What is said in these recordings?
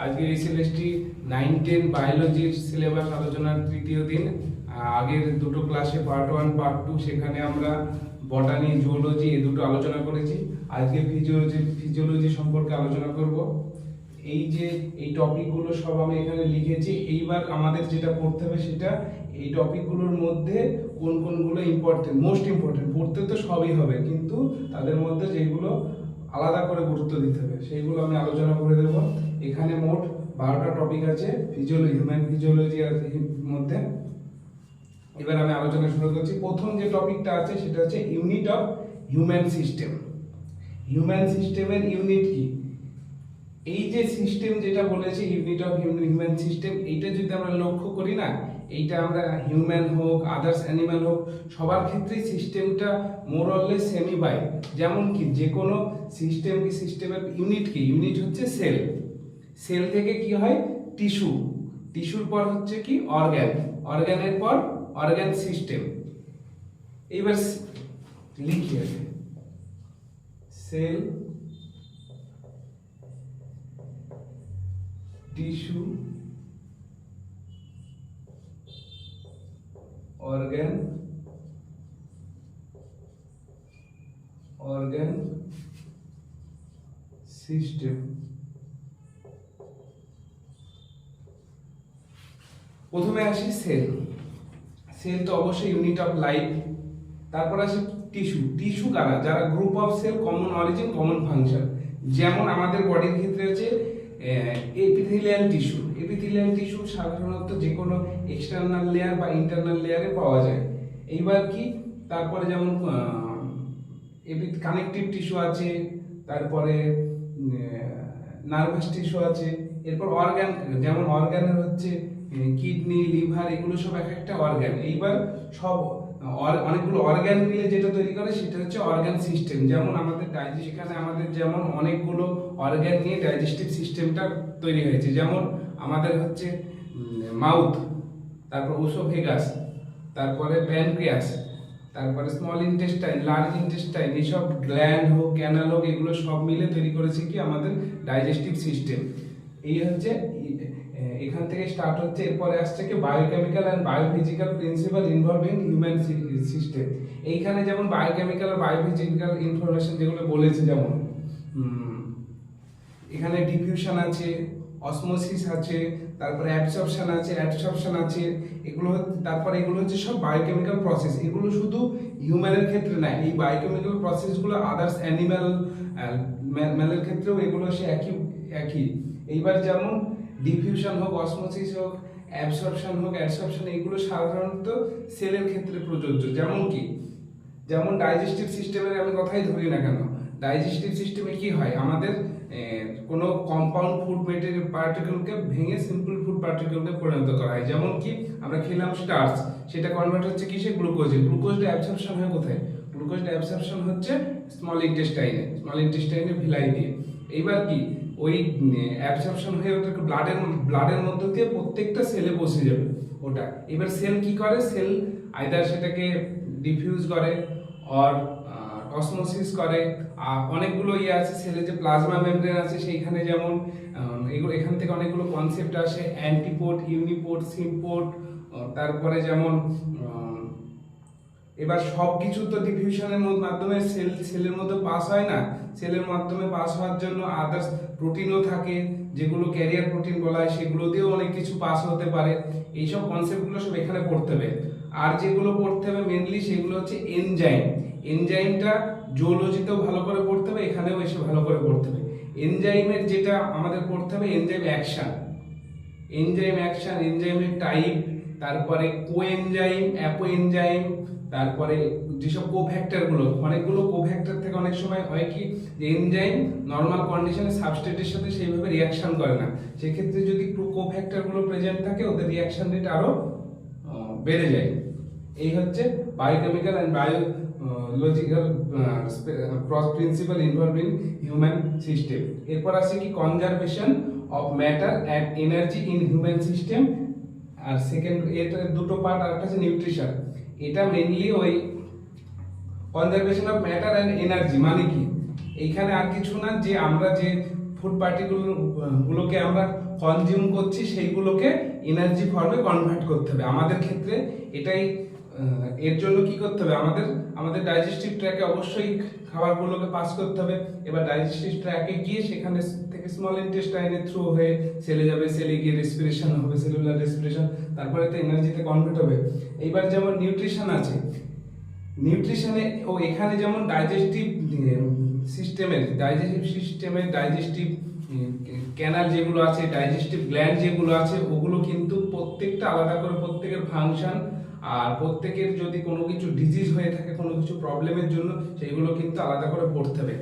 আজকে SLST 9-10 বায়োলজির syllabus আলোচনার তৃতীয় দিন। আগের দুটো ক্লাসে পার্ট 1 পার্ট 2 সেখানে আমরা বটানি জুওলজি এই দুটো আলোচনা করেছি। আজকে ফিজিওলজি সম্পর্কে আলোচনা করব। এই টপিকগুলো সব আমি এখানে লিখেছি। এইবার আমাদের যেটা পড়তে হবে সেটা এই টপিকগুলোর মধ্যে কোনগুলো ইম্পর্টেন্ট, মোস্ট ইম্পর্টেন্ট। পড়তে তো সবই হবে, কিন্তু তাদের মধ্যে যেগুলো আলাদা করে গুরুত্ব দিতে হবে সেইগুলো আমি আলোচনা করে দেবো। এখানে মোট 12টা টপিক আছে হিউম্যান ফিজিওলজির মধ্যে। এবার আমি আলোচনা শুরু করছি। প্রথম যে টপিকটা আছে সেটা হচ্ছে unit of human system. Human সিস্টেমের ইউনিট কি? এই যে সিস্টেম যেটা বলেছে ইউনিট অফ হিউম্যান সিস্টেম, এইটা যদি আমরা লক্ষ্য করি না, এইটা আমরা হিউম্যান হোক আদার্স অ্যানিমাল হোক সবার ক্ষেত্রেই সিস্টেমটা মোর অর লেস সেমি বাই। যেমন কি যে কোনো সিস্টেমের ইউনিট কি? ইউনিট হচ্ছে সেল। সেল থেকে কি হয়? টিস্যু। টিস্যুর পর হচ্ছে কি? অর্গান। অর্গানের পর অর্গান সিস্টেম। এইবার লিখি সেল, টিস্যু, অর্গান সিস্টেম। প্রথমে আসি সেল। সেল তো অবশ্যই ইউনিট অফ লাইফ। তারপর আসে টিস্যু। টিস্যু কারা? যারা group of cell, common origin, common function. যেমন আমাদের বডির ক্ষেত্রে আছে এপিথেলিয়াল টিস্যু। এপিথেলিয়াল টিস্যু সাধারণত যে কোনো এক্সটার্নাল লেয়ার বা ইন্টারনাল লেয়ারে পাওয়া যায়। এইবার কি? তারপরে যেমন কানেকটিভ টিস্যু আছে, তারপরে নার্ভাস টিস্যু আছে। এরপর অর্গান, যেমন অর্গানের হচ্ছে কিডনি, লিভার, এগুলো সব এক একটা অর্গান। এইবার সব অনেকগুলো অর্গান মিলে যেটা তৈরি করে সেটা হচ্ছে অর্গান সিস্টেম। যেমন আমাদের এখানে আমাদের যেমন অনেকগুলো অর্গান নিয়ে ডাইজেস্টিভ সিস্টেমটা তৈরি হয়েছে। যেমন আমাদের হচ্ছে মাউথ, তারপর ওসোফেগাস, তারপরে প্যানক্রিয়াস, তারপরে স্মল ইন্টেস্টাইন, লার্জ ইন্টেস্টাইন, এইসব গ্ল্যান্ড হোক, ক্যানাল হোক, এগুলো সব মিলে তৈরি করেছে কি আমাদের ডাইজেস্টিভ সিস্টেম। এই হচ্ছে এখান থেকে স্টার্ট হচ্ছে। এরপরে আসছে কি biochemical and biophysical principal involving human system. এইখানে যেমন বায়োকেমিক্যাল আর বায়োফিজিক্যাল ইনফরমেশন যেগুলো বলেছে, যেমন এখানে ডিফিউশন আছে, অসমোসিস আছে, তারপরে অ্যাবসর্পশন আছে, এগুলো হচ্ছে সব বায়োকেমিক্যাল প্রসেস। এগুলো শুধু হিউম্যানের ক্ষেত্রে না, এই বায়োকেমিক্যাল প্রসেসগুলো আদার্স অ্যানিম্যালের ক্ষেত্রেও এগুলো সে একই। এইবার যেমন ডিফিউশন হোক, অসমোসিস হোক, অ্যাবসর্পশন হোক, অ্যাডসর্পশন, এগুলো সাধারণত সেলের ক্ষেত্রে প্রযোজ্য। যেমন ডাইজেস্টিভ সিস্টেমের আমি কথাই ধরি না কেন, ডাইজেস্টিভ সিস্টেমে কি হয়? আমাদের কোনো কম্পাউন্ড ফুড মেটেরিয়াল পার্টিকেলকে ভেঙে সিম্পল ফুড পার্টিকেলকে পরিণত করা হয়। যেমন কি আমরা খেলাম স্টার্চ, সেটা কনভার্ট হচ্ছে কিসে? গ্লুকোজে। গ্লুকোজটা অ্যাবসর্পশন হয় কোথায়? গ্লুকোজটা অ্যাবসর্পশন হচ্ছে স্মল ইন্টেস্টাইনে ভিলাই দিয়ে। এইবার কি ওই অ্যাবসর্পশন হয়ে ওটাকে ব্লাডের মধ্য দিয়ে প্রত্যেকটা সেলে বসে যাবে ওটা। এবার সেল কি করে? সেল আইদার সেটাকে ডিফিউজ করে অর অসমোসিস করে। আর অনেকগুলো আছে সেলে, যে প্লাজমা মেমব্রেন আছে সেইখানে, যেমন এখান থেকে অনেকগুলো কনসেপ্ট আসে, অ্যান্টিপোড, ইউনিপোড, সিম্পোড। তারপরে যেমন এবার সব কিছু তো ডিফিউশনের মাধ্যমে সেলের মধ্যে পাস হয় না। সেলের মাধ্যমে পাস হওয়ার জন্য আদার্স প্রোটিনও থাকে, যেগুলো ক্যারিয়ার প্রোটিন বলা হয়, সেগুলো দিয়েও অনেক কিছু পাস হতে পারে। এইসব কনসেপ্টগুলো সব এখানে পড়তে হবে। আর যেগুলো পড়তে হবে মেনলি সেগুলো হচ্ছে এনজাইম। এনজাইমটা জুওলজিতেও ভালো করে পড়তে হবে, এখানেও এসে ভালো করে পড়তে হবে। এনজাইমের যেটা আমাদের পড়তে হবে এনজাইম অ্যাকশন, এনজাইমের টাইপ, তারপরে কোএনজাইম, অ্যাপোএনজাইম, তারপরে যেসব কোফ্যাক্টরগুলো, অনেকগুলো কোফ্যাক্টর থেকে অনেক সময় হয় কি যে এনজাইম নর্মাল কন্ডিশনে সাবস্ট্রেটের সাথে সেইভাবে রিয়াকশন করে না। সেক্ষেত্রে যদি কোফ্যাক্টরগুলো প্রেজেন্ট থাকে, ওদের রিয়াকশন রেট আরো বেড়ে যায়। এই হচ্ছে biochemical and biological principal involving human system. এরপর আছে কি conservation of matter and energy in human system. আর সেকেন্ড, এটা দুটো পার্ট। আর একটা আছে নিউট্রিশন। এটা মেইনলি ওই conservation of matter and energy মানে কি? এইখানে আর কিছু না, যে আমরা যে ফুড পার্টিকেল গুলোকে আমরা কনজিউম করছি সেইগুলোকে এনার্জি ফর্মে কনভার্ট করতে হবে। আমাদের ক্ষেত্রে এটাই এর জন্য কি করতে হবে, আমাদের ডাইজেস্টিভ ট্র্যাকে অবশ্যই খাবারগুলোকে পাস করতে হবে। এবার ডাইজেস্টিভ ট্র্যাকে গিয়ে সেখানে থেকে স্মল ইন্টেস্টাইনের থ্রু হয়ে সেলে যাবে, সেলে গিয়ে রেসপিরেশন হবে, সেলুলার রেসপিরেশন, তারপরে তো এনার্জিতে কনভার্ট হবে। এইবার যেমন নিউট্রিশন আছে, নিউট্রিশনে এখানে যেমন ডাইজেস্টিভ সিস্টেমের ডাইজেস্টিভ ক্যানাল যেগুলো আছে, ডাইজেস্টিভ গ্ল্যান্ড যেগুলো আছে, ওগুলো কিন্তু প্রত্যেকটা আলাদা করে প্রত্যেকের ফাংশন, আর প্রত্যেকের যদি কোনো কিছু ডিজিজ হয়ে থাকে, কোনো কিছু প্রবলেমের জন্য, সেইগুলো কিন্তু আলাদা করে পড়তে হবে।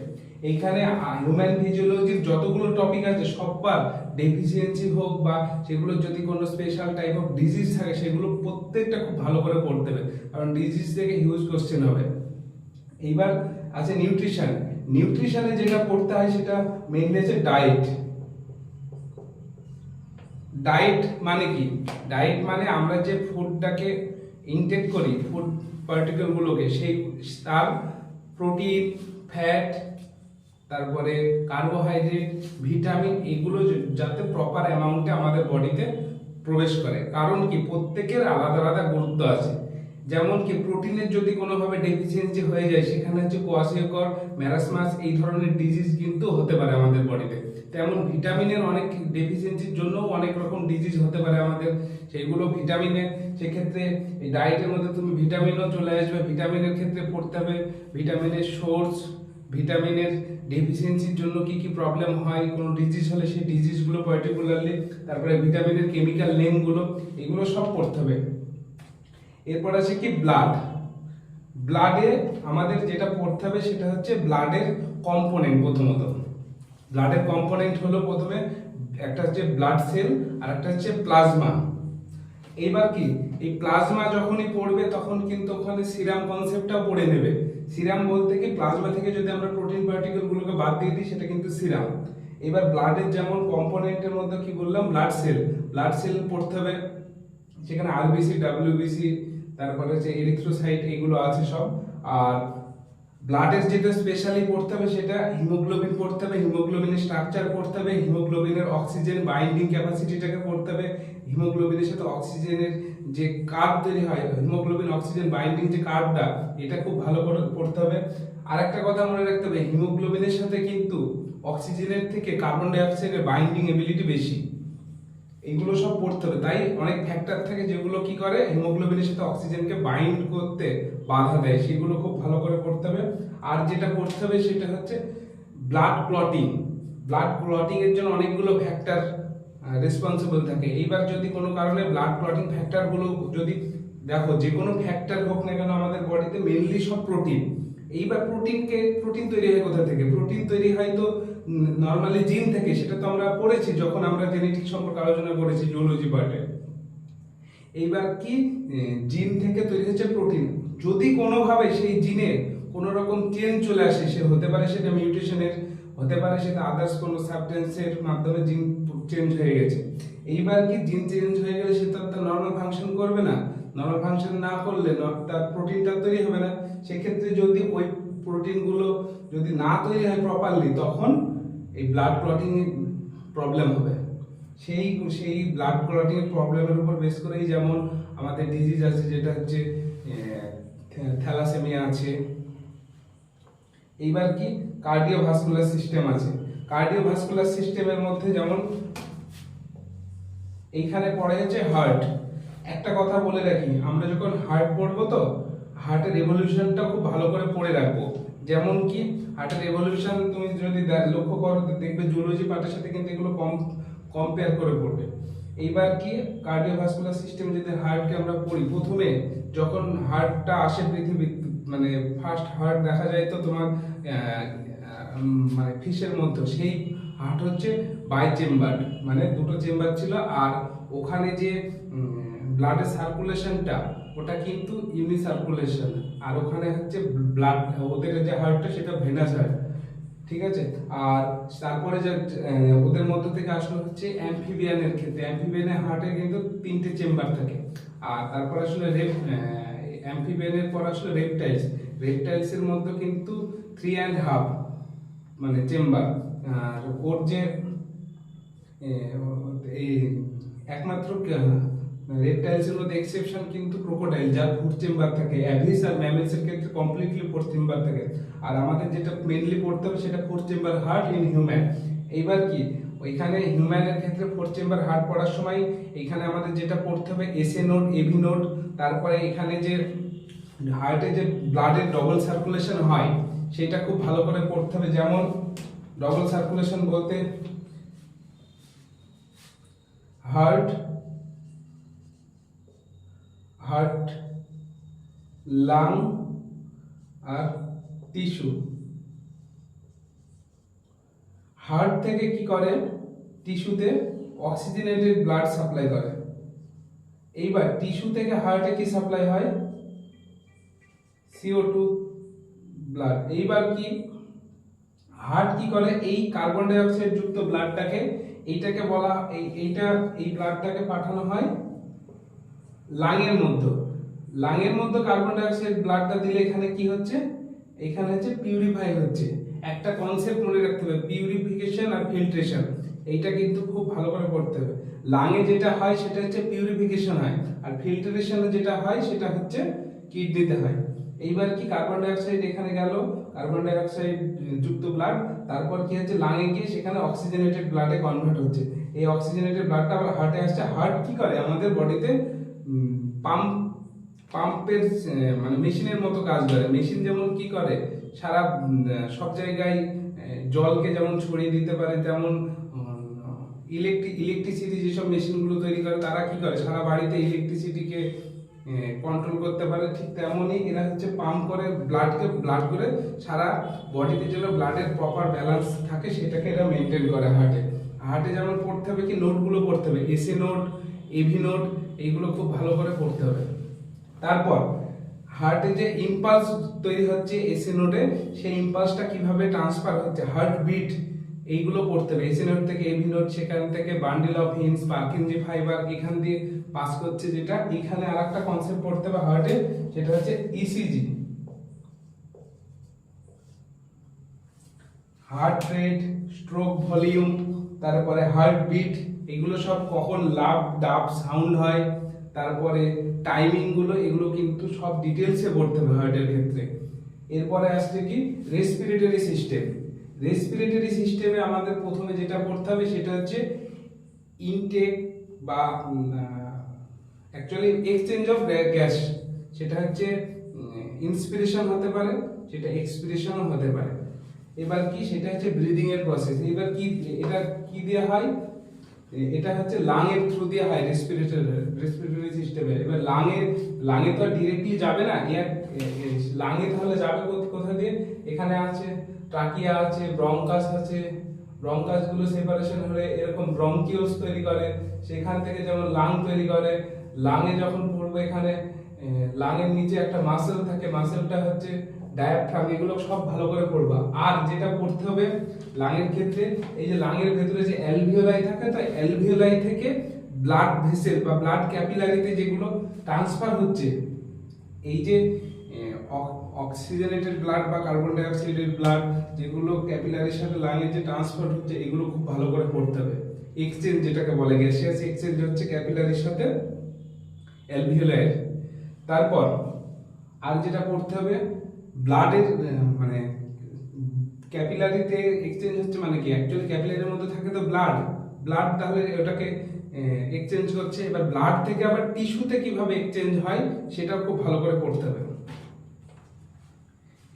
এইখানে হিউম্যান ফিজিওলজির যতগুলো টপিক আছে সববার ডেফিসিয়েন্সি হোক বা সেগুলোর যদি কোনো স্পেশাল টাইপ অফ ডিজিজ থাকে, সেগুলো প্রত্যেকটা খুব ভালো করে পড়তে হবে, কারণ ডিজিজ থেকে হিউজ কোশ্চেন হবে। এইবার আছে নিউট্রিশন। নিউট্রিশনে যেটা পড়তে হয় সেটা মেইনলি আছে ডায়েট। ডায়েট মানে কি? ডায়েট মানে আমরা যে ফুডটাকে ইনটেক করি, ফুড পার্টিকেল গুলোকে, সেই তার প্রোটিন, ফ্যাট, তারপরে কার্বোহাইড্রেট, ভিটামিন, এগুলো যাতে প্রপার অ্যামাউন্টে আমাদের বডিতে প্রবেশ করে। কারণ কি, প্রত্যেকের আলাদা আলাদা গুরুত্ব আছে। যেমন কি প্রোটিনের যদি কোনোভাবে ডেফিসিয়েন্সি হয়ে যায়, সেখানে হচ্ছে কোয়াশিয়কর, ম্যারাসমাস, এই ধরনের ডিজিজ কিন্তু হতে পারে আমাদের বডিতে। তেমন ভিটামিনের অনেক ডেফিসিয়েন্সির জন্য অনেক রকম ডিজিজ হতে পারে আমাদের, সেইগুলো ভিটামিনের, সেক্ষেত্রে এই ডায়েটের মধ্যে তুমি ভিটামিনও চলে আসবে। ভিটামিনের ক্ষেত্রে পড়তে হবে ভিটামিনের সোর্স, ভিটামিনের ডেফিসিয়েন্সির জন্য কি কি প্রবলেম হয়, কোনো ডিজিজ হলে সেই ডিজিজগুলো পার্টিকুলারলি, তারপরে ভিটামিনের কেমিক্যাল নেমগুলো, এগুলো সব পড়তে হবে। এরপর আছে কি ব্লাড। ব্লাডে আমাদের যেটা পড়তে হবে সেটা হচ্ছে ব্লাডের কম্পোনেন্ট। প্রথমত ব্লাডের কম্পোনেন্ট হলো প্রথমে একটা হচ্ছে ব্লাড সেল আর একটা হচ্ছে প্লাজমা। এইবার কি, এই প্লাজমা যখনই পড়বে তখন কিন্তু ওখানে সিরাম কনসেপ্টটাও পড়ে নেবে। সিরাম বলতে কি, প্লাজমা থেকে যদি আমরা প্রোটিন পার্টিকেল গুলোকে বাদ দিয়ে দিই, সেটা কিন্তু সিরাম। এবার ব্লাডের যেমন কম্পোনেন্টের মধ্যে কি বললাম, ব্লাড সেল। ব্লাড সেল পড়তে হবে, সেখানে আরবিসি, ডাব্লিউবিসি, তারপরে হচ্ছে এরিথ্রোসাইট, এগুলো আছে সব। আর ব্লাডের যেটা স্পেশালি পড়তে হবে সেটা হিমোগ্লোবিন পড়তে হবে। হিমোগ্লোবিনের স্ট্রাকচার পড়তে হবে, হিমোগ্লোবিনের অক্সিজেন বাইন্ডিং ক্যাপাসিটিটাকে পড়তে হবে, হিমোগ্লোবিনের সাথে অক্সিজেনের যে কার্ভ তৈরি হয়, হিমোগ্লোবিন অক্সিজেন বাইন্ডিং যে কার্ভটা, এটা খুব ভালো করে পড়তে হবে। আর একটা কথা মনে রাখতে হবে, হিমোগ্লোবিনের সাথে কিন্তু অক্সিজেনের থেকে কার্বন ডাই অক্সাইডের বাইন্ডিং এবিলিটি বেশি। এইগুলো সব পড়তে হবে। তাই অনেক ফ্যাক্টর থাকে যেগুলো কি করে হিমোগ্লোবিনের সাথে অক্সিজেনকে বাইন্ড করতে বাধা দেয়, সেগুলো খুব ভালো করে পড়তে হবে। আর যেটা পড়তে হবে সেটা হচ্ছে ব্লাড ক্লটিং। ব্লাড ক্লটিং এর জন্য অনেকগুলো ফ্যাক্টর রেসপন্সিবল থাকে। এইবার যদি কোনো কারণে ব্লাড ক্লটিং ফ্যাক্টর গুলো যদি দেখো, যে কোনো ফ্যাক্টর হোক না কেন আমাদের বডিতে, মেইনলি সব প্রোটিন। এইবার প্রোটিন তৈরি হয় কোথা থেকে? প্রোটিন তৈরি হয় তো নর্মালি জিন থেকে, সেটা তো আমরা পড়েছি যখন আমরা জেনেটিক সম্পর্কে আলোচনা করেছি জুলজি পার্টে। এইবার কি, জিন থেকে তৈরি হচ্ছে প্রোটিন। যদি কোনোভাবে সেই জিনে কোনো রকম চেঞ্জ চলে আসে, সে হতে পারে সেটা মিউটেশনের, হতে পারে সেটা আদার্স কোনো সাবস্টেন্সের মাধ্যমে জিন চেঞ্জ হয়ে গেছে। এইবার কি, জিন চেঞ্জ হয়ে গেলে সে তো নর্মাল ফাংশন করবে না। নর্মাল ফাংশন না করলে তার প্রোটিনটা তৈরি হবে না। সেক্ষেত্রে যদি ওই প্রোটিনগুলো যদি না তৈরি হয় প্রপারলি, তখন এই ব্লাড ক্লটিং প্রবলেম হবে। সেই ব্লাড ক্লটিং এর প্রবলেমের উপর বেস করেই যেমন আমাদের ডিজিজ আছে, যেটা হচ্ছে থ্যালাসেমিয়া আছে। এইবার কি, কার্ডিওভাস্কুলার সিস্টেম আছে। কার্ডিওভাস্কুলার সিস্টেমের মধ্যে যেমন এইখানে পড়ে হচ্ছে হার্ট। একটা কথা বলে রাখি, আমরা যখন হার্ট পড়বো তো হার্টের রেভলিউশনটা খুব ভালো করে পড়ে রাখবো। যেমন কি, হার্টের রেভলিউশন তুমি যদি লক্ষ্য করো, দেখবে জুলজি পার্টের সাথে কিন্তু এগুলো কম্পেয়ার করে পড়বে। এইবার কি, কার্ডিওভাস্কুলার সিস্টেম যদি হার্টকে আমরা পড়ি, প্রথমে যখন হার্টটা আসে পৃথিবী, মানে ফার্স্ট হার্ট দেখা যায় তো তোমার মানে ফিশের মধ্যে, সেই হার্ট হচ্ছে বাই চেম্বার, মানে দুটো চেম্বার ছিল। আর ওখানে যে ব্লাডের সার্কুলেশনটা, ওটা কিন্তু ইউনি সার্কুলেশন। আর ওখানে হচ্ছে ব্লাড, ওদের যে হার্টটা সেটা ভেনাস হার্ট, ঠিক আছে। আর তারপরে যে ওদের মধ্যে থেকে আসলে হচ্ছে অ্যাম্ফিবিয়ানের ক্ষেত্রে, অ্যাম্ফিবিয়ানের হার্টে কিন্তু 3টে চেম্বার থাকে। আর তারপর আসলে অ্যাম্ফিবিয়ানের পর আসলে রেপটাইলস এর মধ্যে কিন্তু 3.5 মানে চেম্বার। আর ওর যে এই একমাত্র রেপটাইলস এর মধ্যে এক্সেপশন কিন্তু ক্রোকোডাইল, যার ফুড চেম্বার থাকে। অ্যাভিস আর ম্যামেলস এর ক্ষেত্রে কমপ্লিটলি ফুড চেম্বার থাকে। আর আমাদের যেটা মেইনলি পড়তে হবে সেটা food chamber heart in human. এইবার কি ওইখানে হিউম্যানের ক্ষেত্রে ফুড চেম্বার হার্ট পড়ার সময় এখানে আমাদের যেটা পড়তে হবে এসএ নোড, এভি নোড, তারপরে এখানে যে হার্টে যে ব্লাডের ডবল সার্কুলেশন হয় সেটা খুব ভালো করে পড়তে হবে। যেমন ডবল সার্কুলেশন বলতে হার্ট, হার্ট, লাং আর টিস্যু। হার্ট থেকে কি করে, টিস্যুতে অক্সিজেনেটেড ব্লাড সাপ্লাই করে। এইবার টিস্যু থেকে হার্টে কি সাপ্লাই হয়, CO2 ব্লাড। এইবার কি হার্ট কি করে, এই কার্বন ডাই অক্সাইড যুক্ত ব্লাডটাকে এইটাকে বলা এই ব্লাডটাকে পাঠানো হয় লাংয়ের মধ্যে। লাংয়ের মধ্যে কার্বন ডাই অক্সাইড ব্লাডটা দিলে এখানে কি হচ্ছে, এখানে হচ্ছে পিউরিফাই হচ্ছে। একটা কনসেপ্ট মনে রাখতে হবে, পিউরিফিকেশন আর ফিল্ট্রেশন, এইটা কিন্তু খুব ভালো করে পড়তে হবে। লাংয়ে যেটা হয় সেটা হচ্ছে পিউরিফিকেশন হয়, আর ফিল্ট্রেশনে যেটা হয় সেটা হচ্ছে কিডনিতে হয়। এইবার কি কার্বন ডাই অক্সাইড এখানে গেল, কার্বন ডাই অক্সাইড যুক্ত ব্লাড, তারপর কি হচ্ছে লাংয়ে গিয়ে সেখানে অক্সিজেনেটেড ব্লাডে কনভার্ট হচ্ছে। এই অক্সিজেনেটেড ব্লাডটা আবার হার্টে আসছে। হার্ট কি করে, আমাদের বডিতে পাম্পের মানে মেশিনের মতো কাজ করে। মেশিন যেমন কি করে, সারা সব জায়গায় জলকে যেমন ছড়িয়ে দিতে পারে, তেমন ইলেকট্রিসিটি যেসব মেশিনগুলো তৈরি করে তারা কি করে, সারা বাড়িতে ইলেকট্রিসিটিকে কন্ট্রোল করতে পারে। ঠিক তেমনই এরা হচ্ছে পাম্প করে ব্লাড করে সারা বডিতে যেন ব্লাডের প্রপার ব্যালেন্স থাকে সেটাকে এরা মেনটেন করে। হার্টে যেমন পড়তে হবে কি, নোটগুলো পড়তে হবে, এসএ নোট, এভি নোট, এইগুলো খুব ভালো করে পড়তে হবে। তারপর হার্টে যে ইম্পালস তৈরি হচ্ছে এসএ নোটে, সেই ইম্পালসটা কিভাবে ট্রান্সফার হচ্ছে, হার্ট বিট, এইগুলো পড়তে হবে। এসএ নোট থেকে এভি নোট, সেখান থেকে bundle of His, Purkinje fiber এখান দিয়ে পাস করছে। যেটা এখানে আরেকটা কনসেপ্ট পড়তে হবে হার্টে, সেটা হচ্ছে ECG, heart rate, stroke volume, তারপরে হার্ট বিট, এগুলো সব কখন লাভ ডাব সাউন্ড হয়, তারপরে টাইমিং গুলো, এগুলো কিন্তু সব ডিটেলসে পড়তে হবে হার্টের ক্ষেত্রে। এরপরে আসছে কি রেসপিরেটরি সিস্টেম। রেসপিরেটরি সিস্টেমে আমাদের প্রথমে যেটা পড়তে হবে সেটা হচ্ছে ইনটেক বা অ্যাকচুয়ালি এক্সচেঞ্জ অফ গ্যাস। সেটা হচ্ছে ইন্সপিরেশন হতে পারে, সেটা এক্সপিরেশনও হতে পারে। এবার কি, সেটা হচ্ছে ব্রিদিং এর প্রসেস। এবার কি, এটা কি দেয়া হয়, এটা হচ্ছে লাং এর থ্রু দিয়ে হয় রেসপিরেটরি সিস্টেমে। এবার লাঙে তো ডিরেক্টলি যাবে না, লাঙে তাহলে যাবে কোথা দিয়ে, এখানে আছে ট্রাকিয়া আছে, ব্রঙ্কাস আছে, ব্রঙ্কাস গুলো সেপারেশন হলে এরকম ব্রঙ্কিওলস তৈরি করে, সেখান থেকে যেমন লাং তৈরি করে। লাঙে যখন পড়বে এখানে লাঙের নিচে একটা মাসেল থাকে, মাসেলটা হচ্ছে ডায়াফ্রাম, এগুলো সব ভালো করে পড়বা। আর যেটা পড়তে হবে লাঙের ক্ষেত্রে, এই যে লাঙের ভেতরে যে অ্যালভিওলাই থাকে, তাই অ্যালভিওলাই থেকে ব্লাড ভেসেল বা ব্লাড ক্যাপিলারিতে যেগুলো ট্রান্সফার হচ্ছে, এই যে অক্সিজেনেটেড ব্লাড বা কার্বন ডাই অক্সাইডের ব্লাড যেগুলো ক্যাপিলারির সাথে লাঙে যে ট্রান্সফার হচ্ছে, এগুলো খুব ভালো করে পড়তে হবে। এক্সচেঞ্জ যেটাকে বলে, গ্যাসিয়াস এক্সচেঞ্জ হচ্ছে ক্যাপিলারির সাথে অ্যালভিওলাই। তারপর আর যেটা পড়তে হবে, ব্লাডের মানে ক্যাপিলারিতে এক্সচেঞ্জ হচ্ছে মানে কি, অ্যাকচুয়ালি ক্যাপিলারির মধ্যে থাকে তো ব্লাড তাহলে ওটাকে এক্সচেঞ্জ করছে। এবার ব্লাড থেকে আবার টিস্যুতে কিভাবে এক্সচেঞ্জ হয় সেটা খুব ভালো করে পড়তে হবে।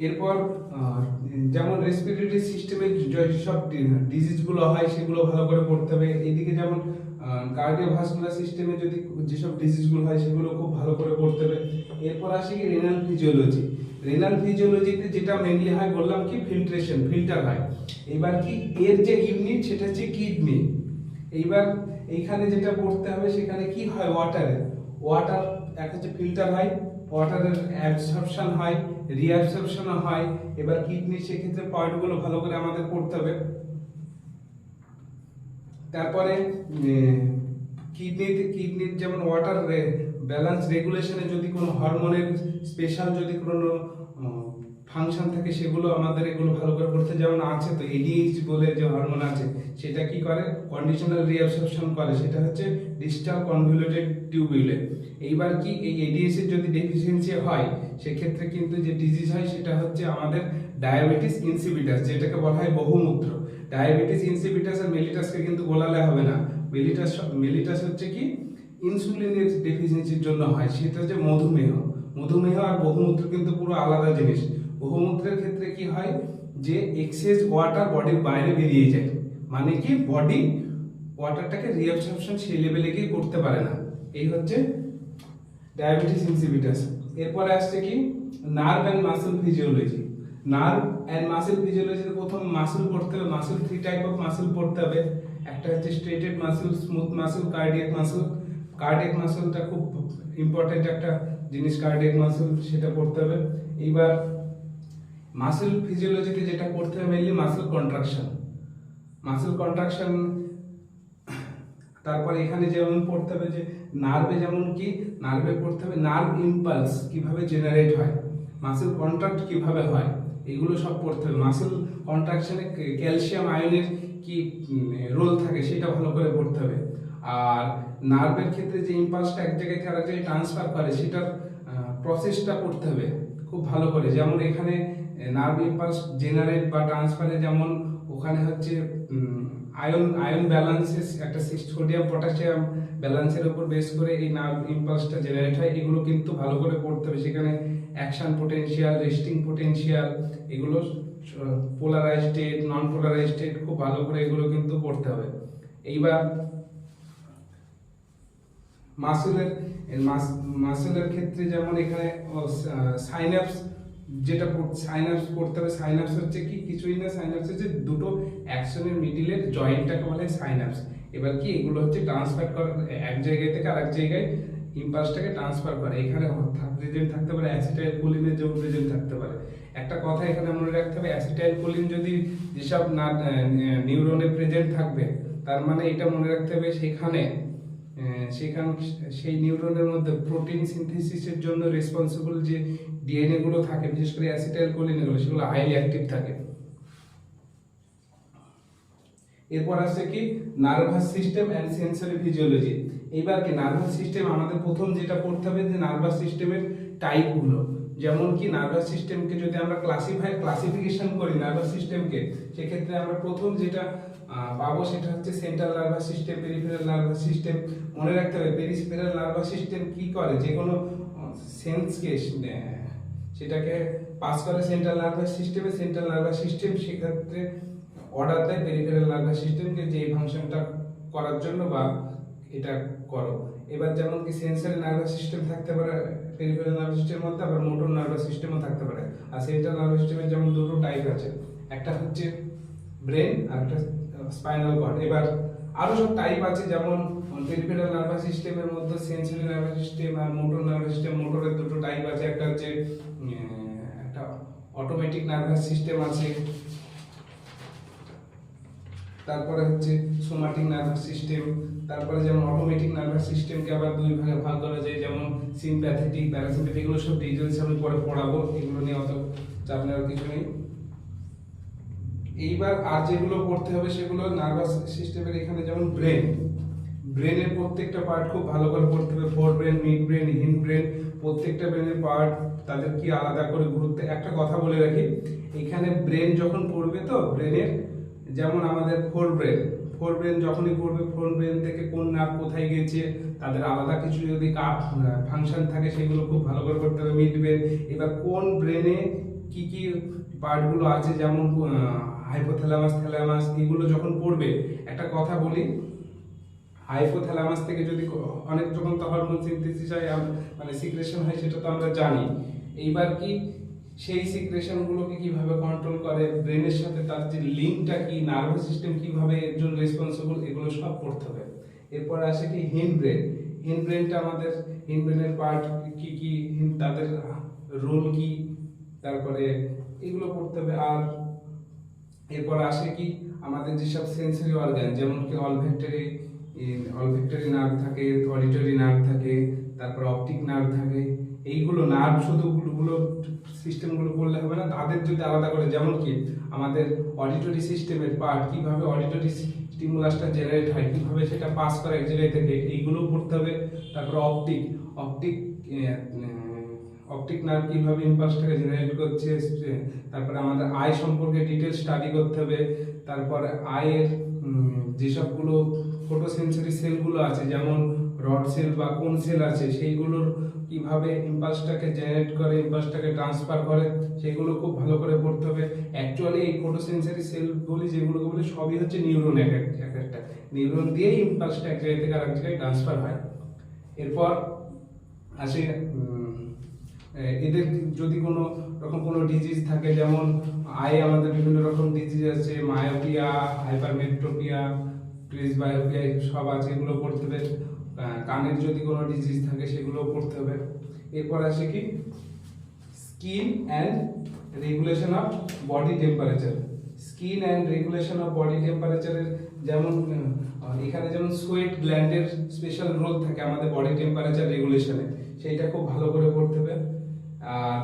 এরপর যেমন রেসপিরেটরি সিস্টেমে যেসব ডিজিজগুলো হয় সেগুলো ভালো করে পড়তে হবে। এদিকে যেমন কার্ডিওভাস্কুলার সিস্টেমে যদি যেসব ডিজিজগুলো হয় সেগুলো খুব ভালো করে পড়তে হবে। এরপর আসে কি রেনাল ফিজিওলজি। রেনাল ফিজিওলজিতে যেটা মেইনলি হয় বললাম কি, ফিল্টার হয়। এবার কি এর যে ইউনিট সেটা হচ্ছে কিডনি। এইবার এইখানে যেটা পড়তে হবে, সেখানে কি হয়, ওয়াটার এক হচ্ছে ফিল্টার হয়, ওয়াটারের অ্যাবসর্পশন হয়, রিঅ্যাবসর্পশন হয়। এবার কিডনি সেক্ষেত্রে পার্টগুলো ভালো করে আমাদের পড়তে হবে। তারপরে কিডনির যেমন ওয়াটার ব্যালেন্স রেগুলেশনে যদি কোনো হরমোনের স্পেশাল যদি কোনো ফাংশন থাকে সেগুলো আমাদের এগুলো ভালো করে করতে, যেমন আছে তো এডিএইচ বলে যে হরমোন আছে, সেটা কি করে কন্ডিশনাল রিঅ্যাবসর্পশন করে, সেটা হচ্ছে ডিস্টাল কনভলিউটেড টিউবিউলে। এইবার কি এই এডিএইচ এর যদি ডেফিসিয়েন্সি হয় সেক্ষেত্রে কিন্তু যে ডিজিজ হয় সেটা হচ্ছে আমাদের ডায়াবেটিস ইনসিপিটাস, যেটাকে বলা হয় বহুমূত্র। ডায়াবেটিস ইনসিপিটাস আর মেলিটাসকে কিন্তু গোলালে হবে না। মেলিটাস হচ্ছে কি ইনসুলিনের ডেফিসিয়েন্সির জন্য হয়, সেটা হচ্ছে মধুমেহ। মধুমেহ আর বহুমূত্র কিন্তু পুরো আলাদা জিনিস। বহুমূত্রের ক্ষেত্রে কি হয় যে এক্সেস ওয়াটার বডির বাইরে বেরিয়ে যায়, মানে কি বডি ওয়াটারটাকে রিঅ্যাবসর্পশন সেই লেভেলে গিয়ে করতে পারে না। এই হচ্ছে ডায়াবেটিস ইনসিপিটাস। এরপরে আসছে কি nerve and muscle physiology. Nerve and muscle ফিজিওলজিতে প্রথম মাসল পড়তে হবে। মাসল 3 টাইপ অফ মাসল পড়তে হবে। একটা হচ্ছে striated muscle, smooth muscle, cardiac muscle. Cardiac মাসলটা খুব ইম্পর্টেন্ট একটা জিনিস, কার্ডিয়াক মাসল, সেটা পড়তে হবে। এইবার মাসল ফিজিওলজিতে যেটা পড়তে হবে mainly muscle contraction. Muscle contraction, তারপর এখানে যেমন পড়তে হবে যে নার্ভে, যেমন কি নার্ভে পড়তে হবে নার্ভ ইম্পালস কিভাবে জেনারেট হয়, মাসল কন্ট্রাক্ট কিভাবে হয়, এগুলো সব পড়তে হবে। মাসল কন্ট্রাকশনে ক্যালসিয়াম আয়নের কি রোল থাকে সেটা ভালো করে পড়তে হবে। আর নার্ভের ক্ষেত্রে যে ইম্পালসটা এক জায়গায় থেকে আরেক জায়গায় ট্রান্সফার করে সেটার প্রসেসটা পড়তে হবে খুব ভালো করে। যেমন এখানে নার্ভ ইম্পালস জেনারেট বা ট্রান্সফারে যেমন ওখানে হচ্ছে আয়ন ব্যালেন্সেস, একটা সোডিয়াম পটাশিয়াম ব্যালেন্সের উপর বেস করে এই নার্ভ ইম্পালসটা জেনারেট হয়, এগুলো কিন্তু ভালো করে পড়তে হবে। সেখানে অ্যাকশন পোটেনশিয়াল, রেস্টিং পোটেনশিয়াল, এগুলো পোলারাইজড স্টেট, নন পোলারাইজড স্টেট, খুব ভালো করে এগুলো কিন্তু পড়তে হবে। এইবার মাসেলের ক্ষেত্রে যেমন এখানে সাইন্যাপস, যেটা সাইন্যাপস পড়তে হবে। সাইন্যাপস হচ্ছে কি কিছুই না, সাইন্যাপস হচ্ছে দুটো অ্যাকশনের মিডিলের জয়েন্টটাকে বলে সাইন্যাপস। এবার কি এগুলো হচ্ছে ট্রান্সফার করে এক জায়গা থেকে আরেক জায়গায়, ইম্পালসটাকে ট্রান্সফার করে। এখানে প্রেজেন্ট থাকতে পারে অ্যাসিটাইল কোলিনের যেমন প্রেজেন্ট থাকতে পারে। একটা কথা এখানে মনে রাখতে হবে, অ্যাসিটাইল কোলিন যদি যেসব নিউরনে প্রেজেন্ট থাকবে, তার মানে এটা মনে রাখতে হবে সেখানে সেই নিউরনের মধ্যে প্রোটিন সিনথেসিসের জন্য রেসপন্সিবল যে ডিএনএ গুলো থাকে, বিশেষ করে অ্যাসিটাইল কোলিন গুলো, সেগুলো হাইলি অ্যাক্টিভ থাকে। এরপর আছে কি nervous system and sensory physiology. এইবার কি নার্ভাস সিস্টেম আমাদের প্রথম যেটা পড়তে হবে যে নার্ভাস সিস্টেমের টাইপ গুলো, যেমন কি নার্ভাস সিস্টেমকে যদি আমরা ক্লাসিফিকেশন করি নার্ভাস সিস্টেমকে, সেক্ষেত্রে আমরা প্রথম যেটা পাবো সেটা হচ্ছে central nervous system, peripheral nervous system. মনে রাখতে হবে পেরিফেরাল নার্ভাস সিস্টেম কি করে, যে কোনো সেন্সকে সেটাকে পাস করে সেন্ট্রাল নার্ভাস সিস্টেমে। সেন্ট্রাল নার্ভাস সিস্টেম সেক্ষেত্রে অর্ডার দেয় পেরিফেরাল নার্ভাস সিস্টেমকে যে এই ফাংশনটা করার জন্য বা এটা করো। এবার যেমন কি সেন্সরি নার্ভাস সিস্টেম থাকতে পারে পেরিফেরাল নার্ভাস সিস্টেমের মধ্যে, আবার মোটর নার্ভাস সিস্টেমও থাকতে পারে। আর সেন্ট্রাল নার্ভাস সিস্টেমের যেমন দুটো টাইপ আছে, একটা হচ্ছে ব্রেন আর একটা স্পাইনাল কর্ড। এবার আরো সব টাইপ আছে, যেমন পেরিফেরাল নার্ভাস সিস্টেমের মধ্যে সেন্সরি নার্ভাস সিস্টেম আর মোটর নার্ভাস সিস্টেম। মোটরের দুটো টাইপ আছে, একটা হচ্ছে একটা অটোমেটিক নার্ভাস সিস্টেম আছে, তারপরে হচ্ছে সোমাটিক নার্ভাস সিস্টেম। তারপরে যেমন অটোমেটিক নার্ভাস সিস্টেমকে আবার দুই ভাগে ভাগ করা যায়, যেমন সিম্প্যাথেটিক, প্যারাসিম্প্যাথেটিক, এগুলো সব ডিটেইলস আমি পরে পড়াবো, এগুলো নিয়ে অত চাপ নেওয়ার কিছু নেই। এইবার আর যেগুলো পড়তে হবে সেগুলো নার্ভাস সিস্টেমের এখানে যেমন ব্রেনের প্রত্যেকটা পার্ট খুব ভালো করে পড়তে হবে। Forebrain, midbrain, hindbrain, প্রত্যেকটা ব্রেনের পার্ট তাদের কি আলাদা করে গুরুত্ব। একটা কথা বলে রাখি, এখানে ব্রেন যখন পড়বে তো ব্রেনের, যেমন আমাদের ফোর ব্রেন যখনই পড়বে, ফোর ব্রেন থেকে কোন নার্ভ কোথায় গেছে, তাদের আলাদা কিছু যদি ফাংশন থাকে সেগুলো খুব ভালো করে করতে হবে। মিড ব্রেন, এবার কোন ব্রেনে কি কি পার্টগুলো আছে, যেমন হাইপোথ্যালামাস, থ্যালামাস, এগুলো যখন পড়বে। একটা কথা বলি, হাইপোথ্যালামাস থেকে যদি অনেক যখন তো হরমোন সিনথেসিস হয়, মানে সিক্রেশন হয়, সেটা তো আমরা জানি। এইবার কি সেই সিক্রেশন গুলোকে কিভাবে কন্ট্রোল করে, ব্রেনের সাথে তার যে লিঙ্কটা কি, নার্ভাস সিস্টেম কিভাবে এর জন্য রেসপন্সিবল, এগুলো সব পড়তে হবে। এরপর আসে কি হিন্ড ব্রেনটা আমাদের হিন্ড ব্রেনের পার্ট কি কি, তাদের রোল কি, তারপরে এগুলো পড়তে হবে। আর এরপর আসে কি আমাদের যেসব সেন্সরি অর্গান, যেমন কি অলফ্যাক্টরি নার্ভ থাকে, অডিটরি নার্ভ থাকে, তারপর অপটিক নার্ভ থাকে। এইগুলো নার্ভ শুধু সিস্টেমগুলো করলে হবে না, তাদের যদি আলাদা করে, যেমন কি আমাদের অডিটরি সিস্টেমের পার্ট, কিভাবে অডিটরি স্টিমুলাসটা জেনারেট হয়, কিভাবে সেটা পাস করে এক জায়গায় থেকে, এইগুলোও পড়তে হবে। তারপরে অপটিক অপটিক নার্ভ কিভাবে ইম্পালসটাকে জেনারেট করছে, তারপরে আমাদের আই সম্পর্কে ডিটেল স্টাডি করতে হবে। তারপরে আয়ের যেসবগুলো ফটোসেন্সরি সেলগুলো আছে, যেমন রড সেল বা কোন সেল আছে, সেইগুলোর কিভাবে ইম্পালসটাকে জেনারেট করে, ইম্পালসটাকে ট্রান্সফার করে, সেগুলো খুব ভালো করে পড়তে হবে। অ্যাকচুয়ালি এই ফটোসেন্সরি সেল বলি যেগুলোকে বলি, সবই হচ্ছে নিউরন, এক একটা নিউরন দিয়েই ইম্পালসটা এক জায়গা থেকে আরেক জায়গায় ট্রান্সফার হয়। এরপর আসে এদের যদি কোনো রকম কোনো ডিজিজ থাকে, যেমন আয়ে আমাদের বিভিন্ন রকম ডিজিজ আছে, মায়োপিয়া, হাইপারমেট্রোপিয়া, প্রেসবায়োপিয়া, সব আছে, এগুলো পড়তে হবে। কানের যদি কোনো ডিজিজ থাকে সেগুলো পড়তে হবে। এরপর আসে কি skin and regulation of body temperature. Skin and regulation of body টেম্পারেচারের যেমন এখানে যেমন সোয়েট গ্ল্যান্ডের স্পেশাল রোল থাকে আমাদের বডি টেম্পারেচার রেগুলেশনে, সেইটা খুব ভালো করে পড়তে হবে। আর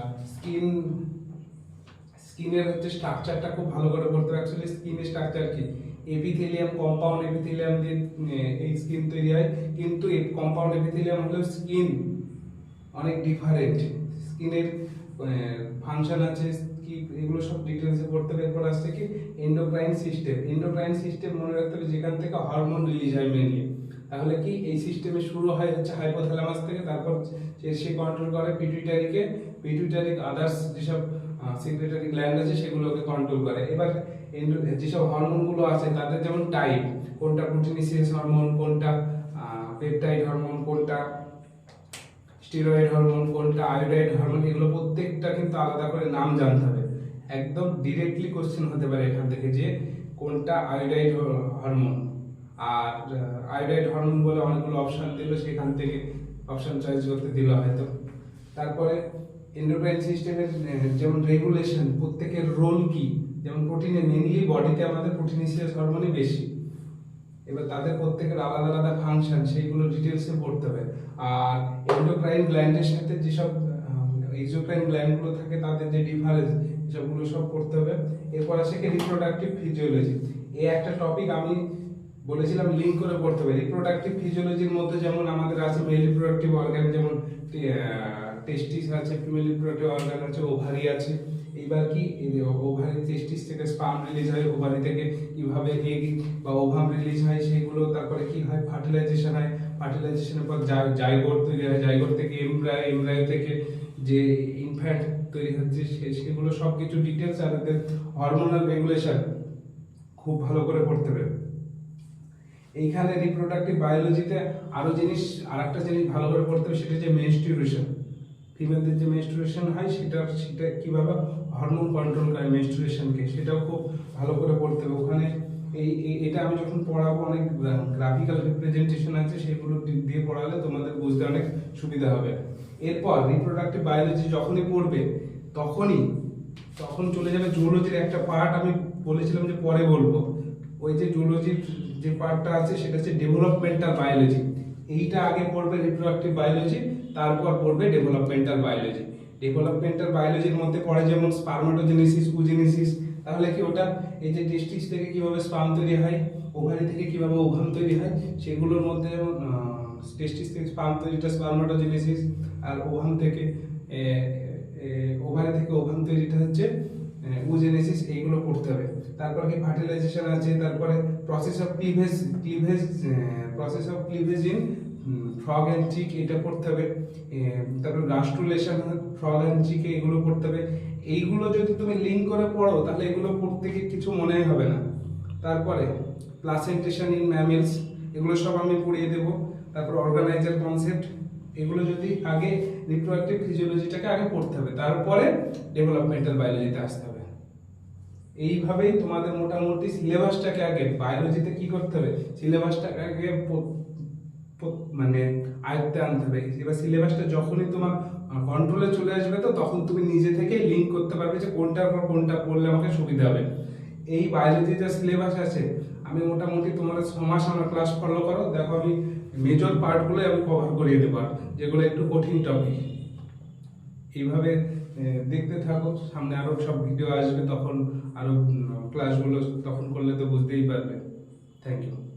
স্কিনের হচ্ছে স্ট্রাকচারটা খুব ভালো করে পড়তে হবে। অ্যাকচুয়ালি স্কিনের স্ট্রাকচার কি, এপিথেলিয়াম, কম্পাউন্ড এপিথেলিয়াম দিয়ে এই স্কিন তৈরি হয়, কিন্তু এই কম্পাউন্ড এপিথেলিয়াম হলেও স্কিন অনেক ডিফারেন্ট, স্কিনের ফাংশন আছে কি, এগুলো সব ডিটেলসে পড়তে হবে। এরপর আসছে কি এন্ডোক্রাইন সিস্টেম। এন্ডোক্রাইন সিস্টেম মনে রাখতে হবে যেখান থেকে হরমোন রিলিজ হয় মেনলি। তাহলে কি এই সিস্টেমে শুরু হয় হচ্ছে হাইপোথ্যালামাস থেকে, তারপর সে কন্ট্রোল করে পিটুইটারিকে, পিটুইটারি আদার্স যেসব সিক্রেটারি গ্ল্যান্ড আছে সেগুলোকে কন্ট্রোল করে। এবার যেসব হরমোনগুলো আছে তাদের যেমন টাইপ, কোনটা প্রোটিনিসিয়াস হরমোন, কোনটা পেপটাইড হরমোন, কোনটা স্টেরয়েড হরমোন, কোনটা আয়োডাইড হরমোন, এগুলো প্রত্যেকটা কিন্তু আলাদা করে নাম জানতে হবে। একদম ডিরেক্টলি কোশ্চেন হতে পারে এখান থেকে যে কোনটা আয়োডাইড হরমোন, আর আয়োডাইড হরমোন বলে অনেকগুলো অপশন দিল, সেখান থেকে অপশন চয়েস করতে দিল হয়তো। তারপরে এন্ডোক্রাইন সিস্টেমের যেমন রেগুলেশন, প্রত্যেকের রোল কি, যেমন প্রোটিনে মেইনলি বডিতে আমাদের প্রোটিনিসিয়াস হরমোনই বেশি, এবার তাদের প্রত্যেকের আলাদা আলাদা ফাংশন, সেইগুলো ডিটেলসে পড়তে হবে। আর এন্ডোক্রাইন গ্ল্যান্ডের সাথে যেসব এক্সোক্রাইন গ্ল্যান্ডগুলো থাকে তাদের যে ডিফারেন্স, সবগুলো সব পড়তে হবে। এরপর আসে কি রিপ্রোডাক্টিভ ফিজিওলজি। এই একটা টপিক আমি বলেছিলাম লিঙ্ক করে পড়তে হবে। রিপ্রোডাক্টিভ ফিজিওলজির মধ্যে যেমন আমাদের আছে মেল রিপ্রোডাক্টিভ অর্গান, যেমন টেস্টিস আছে, ফিমেল রিপ্রোডাক্টিভ অর্গান আছে, ওভারি আছে। এইবার কি ওভারি টেস্টিস থেকে স্পার্ম রিলিজ হয়, ওভারি থেকে কিভাবে এগ বা ওভাম রিলিজ হয় সেগুলো, তারপরে কি হয় ফার্টিলাইজেশন হয়, ফার্টিলাইজেশনের পর জাইগোট তৈরি হয়, জাইগোট থেকে এমব্রায়ো, এমব্রায়ো থেকে যে ইনফ্যান্ট তৈরি হচ্ছে সেগুলো সব কিছু ডিটেলস। আর এদের হরমোনাল রেগুলেশন খুব ভালো করে পড়তে হবে। এইখানে রিপ্রোডাক্টিভ বায়োলজিতে আরো আরেকটা জিনিস ভালো করে পড়তে হবে, সেটা হচ্ছে মেনস্ট্রুয়েশন। ফিমেলদের যে মেনস্ট্রুয়েশন হয় সেটা কিভাবে হরমোন কন্ট্রোল করে মেনস্ট্রুয়েশনকে, সেটাও খুব ভালো করে পড়তে হবে। ওখানে এটা আমি যখন পড়াবো অনেক গ্রাফিক্যাল রিপ্রেজেন্টেশন আছে, সেগুলো দিয়ে পড়ালে তোমাদের বুঝতে অনেক সুবিধা হবে। এরপর রিপ্রোডাক্টিভ বায়োলজি যখনই পড়বে তখন চলে যাবে জুওলজির একটা পার্ট, আমি বলেছিলাম যে পরে বলবো। ওই যে জুওলজির যে পার্টটা আছে সেটা হচ্ছে ডেভেলপমেন্টাল বায়োলজি। এইটা আগে পড়বে রিপ্রোডাক্টিভ বায়োলজি, তারপর পড়বে ডেভেলপমেন্টাল বায়োলজি। ডেভেলপমেন্টাল বায়োলজির মধ্যে পড়ে যেমন স্পার্মাটোজেনেসিস, ওজেনেসিস। তাহলে কি ওটা এই যে টেস্টিস থেকে কিভাবে স্পার্ম তৈরি হয়, ওভারি থেকে কিভাবে ওভাম তৈরি হয়, সেগুলোর মধ্যে যেমন টেস্টিস থেকে স্পার্ম তৈরিটা স্পার্মাটোজেনেসিস, আর ওভাম থেকে ওভারি থেকে ওভাম তৈরিটা হচ্ছে ওজেনেসিস। এইগুলো পড়তে হবে। তারপর কি ফার্টিলাইজেশন আছে, তারপরে process of cleavage in frog and chick, এটা পড়তে হবে। তারপর গাস্ট্রুলেশন, ফ্রগ অ্যান্ড চিকে, এগুলো পড়তে হবে। এইগুলো যদি তুমি লিঙ্ক করে পড়ো তাহলে এগুলো পড়তে গিয়ে কিছু মনেই হবে না। তারপরে প্লাসেন্টেশন ইন ম্যামেলস, এগুলো সব আমি পড়িয়ে দেবো। তারপর অর্গানাইজার কনসেপ্ট, এগুলো যদি আগে রিপ্রোডাক্টিভ ফিজিওলজিটাকে আগে পড়তে হবে, তারপরে ডেভেলপমেন্টাল বায়োলজিতে আসতে হবে। এইভাবেই তোমাদের মোটামুটি সিলেবাসটাকে আগে বায়োলজিতে কি করতে হবে, সিলেবাসটাকে আগে মানে আয়ত্তে আনতে হবে। এবার সিলেবাসটা যখনই তোমার কন্ট্রোলে চলে আসবে তো তখন তুমি নিজে থেকে লিঙ্ক করতে পারবে যে কোনটার পর কোনটা পড়লে আমাকে সুবিধা হবে। এই বায়োলজি যে সিলেবাস আছে, আমি মোটামুটি তোমার 6 মাস আমার ক্লাস ফলো করো, দেখো আমি মেজর পার্টগুলো আমি কভার করিয়ে দেবো, যেগুলো একটু কঠিন টপিক। এইভাবে দেখতে থাকো, সামনে আরো সব ভিডিও আসবে, তখন আরো ক্লাসগুলো তখন করলে তো বুঝতেই পারবে। Thank you.